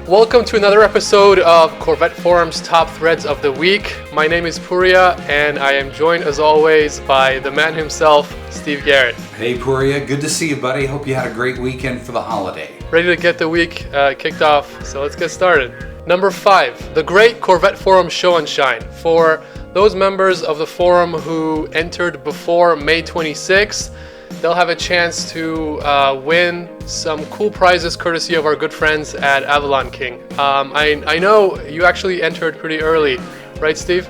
Welcome to another episode of Corvette Forum's Top Threads of the Week. My name is Puria, and I am joined as always by the man himself, Steve Garrett. Hey Puria, good to see you, buddy. Hope you had a great weekend for the holiday. Ready to get the week kicked off, so let's get started. Number 5, the Great Corvette Forum Show and Shine. For those members of the forum who entered before May 26th, they'll have a chance to win some cool prizes courtesy of our good friends at Avalon King. I know you actually entered pretty early, right, Steve?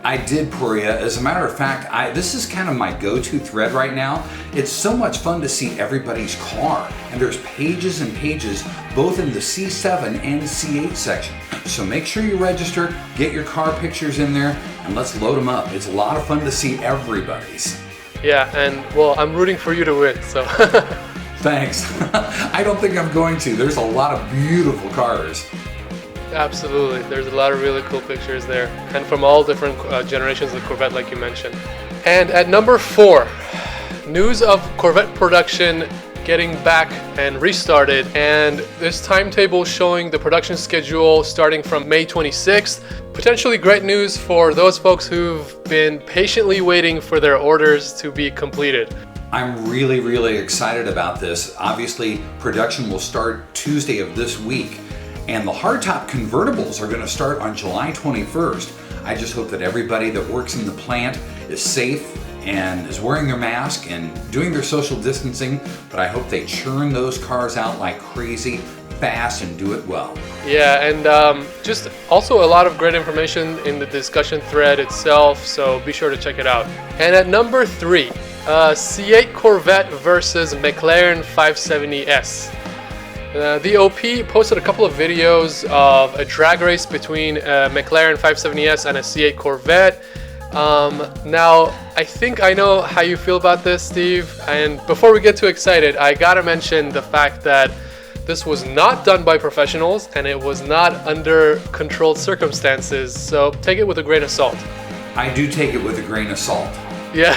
I did, Puria. As a matter of fact, this is kind of my go-to thread right now. It's so much fun to see everybody's car, and there's pages and pages both in the C7 and C8 section. So make sure you register, get your car pictures in there, and let's load them up. It's a lot of fun to see everybody's. Yeah, and well, I'm rooting for you to win, so. Thanks. I don't think I'm going to. There's a lot of beautiful cars. Absolutely. There's a lot of really cool pictures there, and from all different generations of Corvette, like you mentioned. And at number 4, news of Corvette Production getting back and restarted, and this timetable showing the production schedule starting from May 26th. Potentially great news for those folks who've been patiently waiting for their orders to be completed. I'm really excited about this. Obviously, production will start Tuesday of this week, and the hardtop convertibles are going to start on July 21st. I just hope that everybody that works in the plant is safe and is wearing their mask and doing their social distancing, but I hope they churn those cars out like crazy, fast, and do it well. Yeah, and just also a lot of great information in the discussion thread itself, so be sure to check it out. And at number 3, C8 Corvette versus McLaren 570S. The OP posted a couple of videos of a drag race between a McLaren 570S and a C8 Corvette. Now, I think I know how you feel about this, Steve, and before we get too excited, I gotta mention the fact that this was not done by professionals and it was not under controlled circumstances, so take it with a grain of salt. I do take it with a grain of salt. Yeah,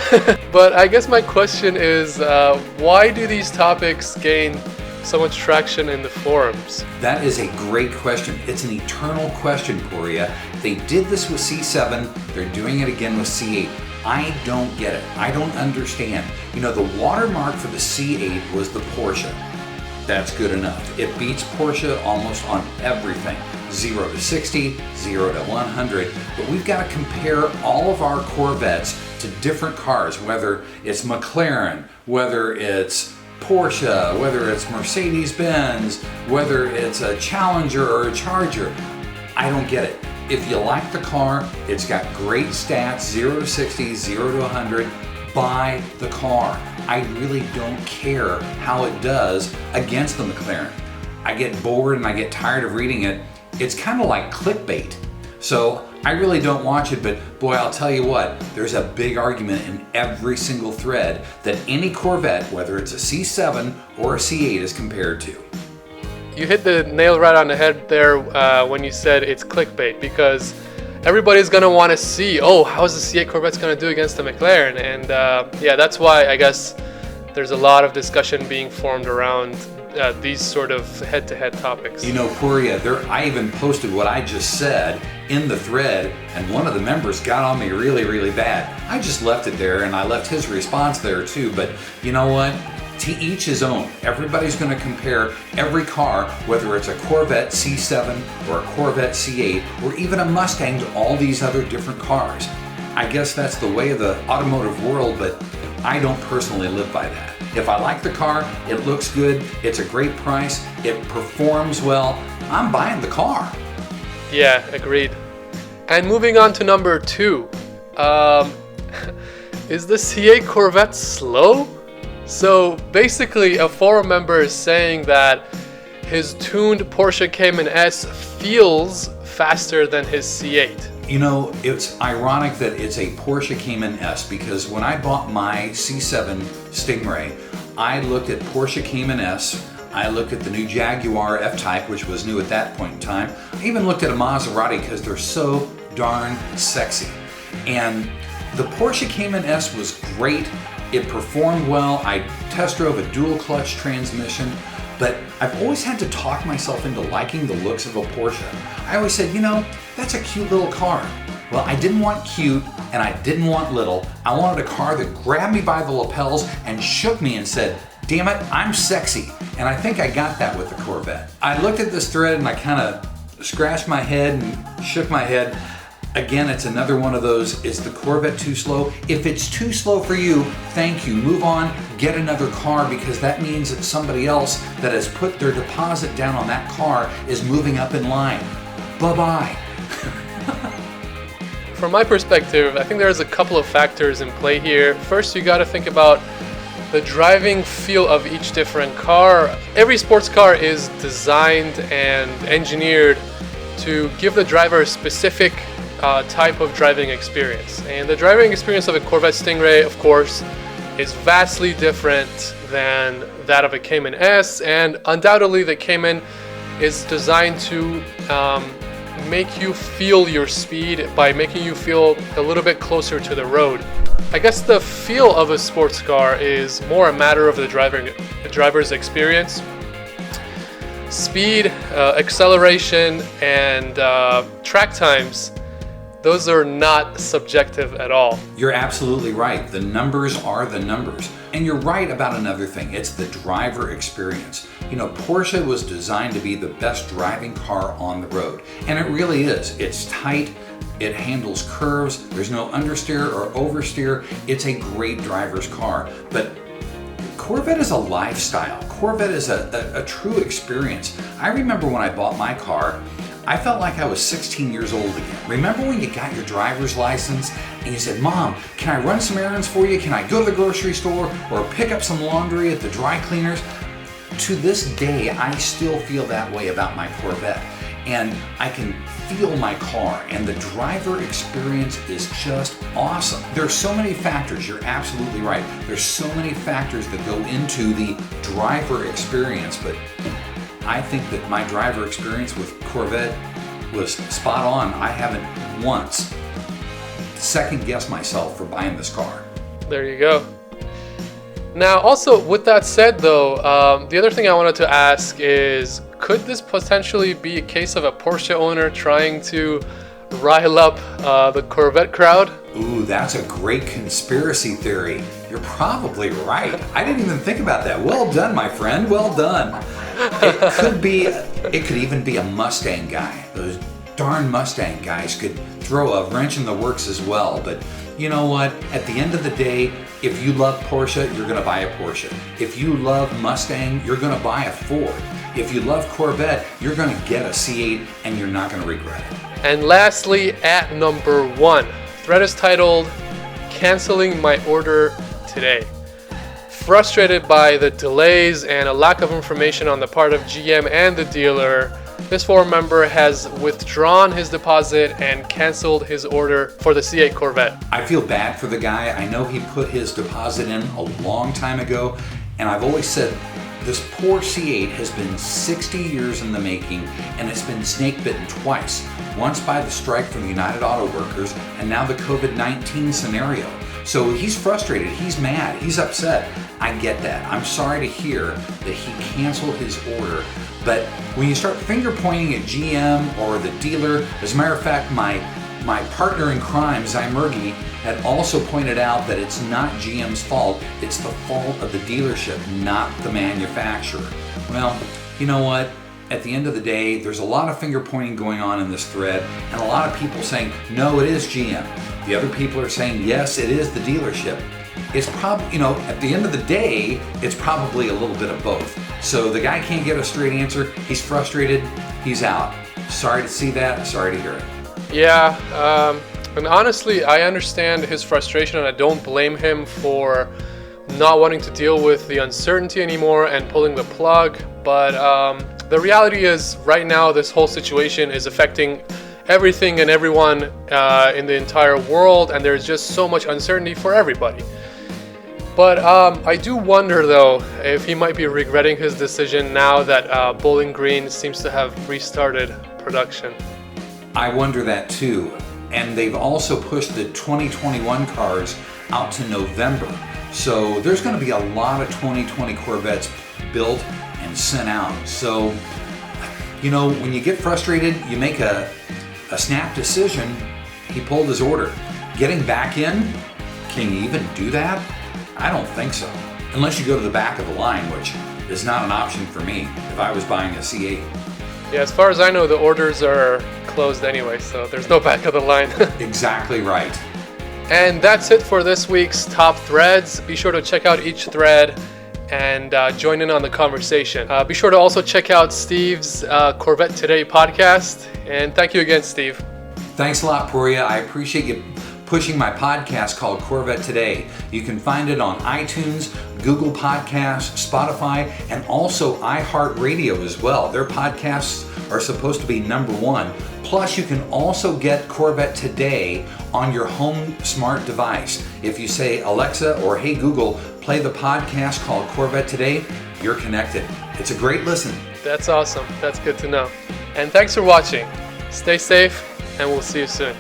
but I guess my question is, why do these topics gain so much traction in the forums? That is a great question. It's an eternal question, Puria. They did this with C7, they're doing it again with C8. I don't get it. I don't understand. You know, the watermark for the C8 was the Porsche. That's good enough. It beats Porsche almost on everything. 0 to 60, 0 to 100, but we've got to compare all of our Corvettes to different cars, whether it's McLaren, whether it's Porsche, whether it's Mercedes-Benz, whether it's a Challenger or a Charger. I don't get it. If you like the car, it's got great stats, 0 to 60, 0 to 100, buy the car. I really don't care how it does against the McLaren. I get bored and I get tired of reading it. It's kind of like clickbait. So I really don't watch it, but boy, I'll tell you what, there's a big argument in every single thread that any Corvette, whether it's a C7 or a C8, is compared to. You hit the nail right on the head there when you said it's clickbait, because everybody's going to want to see, oh, how's the C8 Corvette's going to do against the McLaren? And yeah, that's why I guess there's a lot of discussion being formed around these sort of head-to-head topics. You know, Puria, I even posted what I just said in the thread, and one of the members got on me really bad. I just left it there, and I left his response there too, but you know what? To each his own. Everybody's going to compare every car, whether it's a Corvette C7 or a Corvette C8 or even a Mustang, to all these other different cars. I guess that's the way of the automotive world, but I don't personally live by that. If I like the car, it looks good, it's a great price, it performs well, I'm buying the car. Yeah, agreed. And moving on to number 2. Is the C8 Corvette slow? So basically, a forum member is saying that his tuned Porsche Cayman S feels faster than his C8. You know, it's ironic that it's a Porsche Cayman S, because when I bought my C7 Stingray, I looked at Porsche Cayman S, I looked at the new Jaguar F-Type, which was new at that point in time. I even looked at a Maserati because they're so darn sexy. And The Porsche Cayman S was great. It performed well. I test drove a dual clutch transmission, but I've always had to talk myself into liking the looks of a Porsche. I always said, that's a cute little car. Well, I didn't want cute and I didn't want little. I wanted a car that grabbed me by the lapels and shook me and said, damn it, I'm sexy. And I think I got that with the Corvette. I looked at this thread and I kind of scratched my head and shook my head. Again, it's another one of those, is the Corvette too slow? If it's too slow for you, thank you. Move on, get another car, because that means that somebody else that has put their deposit down on that car is moving up in line. Bye-bye. From my perspective, I think there's a couple of factors in play here. First, you got to think about the driving feel of each different car. Every sports car is designed and engineered to give the driver a specific type of driving experience. And the driving experience of a Corvette Stingray, of course, is vastly different than that of a Cayman S, and undoubtedly the Cayman is designed to make you feel your speed by making you feel a little bit closer to the road. I guess the feel of a sports car is more a matter of the driver's experience. Speed, acceleration, and track times, those are not subjective at all. You're absolutely right. The numbers are the numbers. And you're right about another thing. It's the driver experience. Porsche was designed to be the best driving car on the road. And it really is. It's tight. It handles curves. There's no understeer or oversteer. It's a great driver's car. But Corvette is a lifestyle. Corvette is a true experience. I remember when I bought my car, I felt like I was 16 years old again. Remember when you got your driver's license and you said, Mom, can I run some errands for you? Can I go to the grocery store or pick up some laundry at the dry cleaners? To this day, I still feel that way about my Corvette. And I can feel my car, and the driver experience is just awesome. There's so many factors, you're absolutely right. There's so many factors that go into the driver experience, but I think that my driver experience with Corvette was spot on. I haven't once second guessed myself for buying this car. There you go. Now, also with that said though, the other thing I wanted to ask is, could this potentially be a case of a Porsche owner trying to rile up the Corvette crowd? Ooh, that's a great conspiracy theory. You're probably right. I didn't even think about that. Well done, my friend. Well done. It could even be a Mustang guy. Those darn Mustang guys could throw a wrench in the works as well. But you know what? At the end of the day, if you love Porsche, you're going to buy a Porsche. If you love Mustang, you're going to buy a Ford. If you love Corvette, you're going to get a C8 and you're not going to regret it. And lastly, at number 1, thread is titled, Canceling My Order Today. Frustrated by the delays and a lack of information on the part of GM and the dealer, this forum member has withdrawn his deposit and canceled his order for the C8 Corvette. I feel bad for the guy. I know he put his deposit in a long time ago, and I've always said this poor C8 has been 60 years in the making, and it's been snake bitten twice. Once by the strike from the United Auto Workers, and now the COVID-19 scenario. So he's frustrated, he's mad, he's upset. I get that. I'm sorry to hear that he canceled his order. But when you start finger pointing at GM or the dealer, as a matter of fact, my partner in crime, Zymurgi, had also pointed out that it's not GM's fault, it's the fault of the dealership, not the manufacturer. Well, you know what? At the end of the day, there's a lot of finger pointing going on in this thread, and a lot of people saying, no, it is GM. The other people are saying, yes, it is the dealership. It's probably, at the end of the day, it's probably a little bit of both. So the guy can't get a straight answer, he's frustrated, he's out. Sorry to see that, sorry to hear it. Yeah, and honestly, I understand his frustration, and I don't blame him for not wanting to deal with the uncertainty anymore and pulling the plug, but the reality is right now this whole situation is affecting everything and everyone in the entire world, and there's just so much uncertainty for everybody. But I do wonder though if he might be regretting his decision now that Bowling Green seems to have restarted production. I wonder that too. and they've also pushed the 2021 cars out to November. So there's going to be a lot of 2020 Corvettes built and sent out. So, you know, when you get frustrated, you make a snap decision. He pulled his order. Getting back in, can you even do that? I don't think so. Unless you go to the back of the line, which is not an option for me if I was buying a C8. Yeah, as far as I know, the orders are closed anyway, so there's no back of the line. Exactly right. And that's it for this week's Top Threads. Be sure to check out each thread and join in on the conversation. Be sure to also check out Steve's Corvette Today podcast. And thank you again, Steve. Thanks a lot, Poria. I appreciate you pushing my podcast called Corvette Today. You can find it on iTunes, Google Podcasts, Spotify, and also iHeartRadio as well. Their podcasts are supposed to be #1. Plus, you can also get Corvette Today on your home smart device. If you say, Alexa or Hey Google, play the podcast called Corvette Today, you're connected. It's a great listen. That's awesome. That's good to know. And thanks for watching. Stay safe, and we'll see you soon.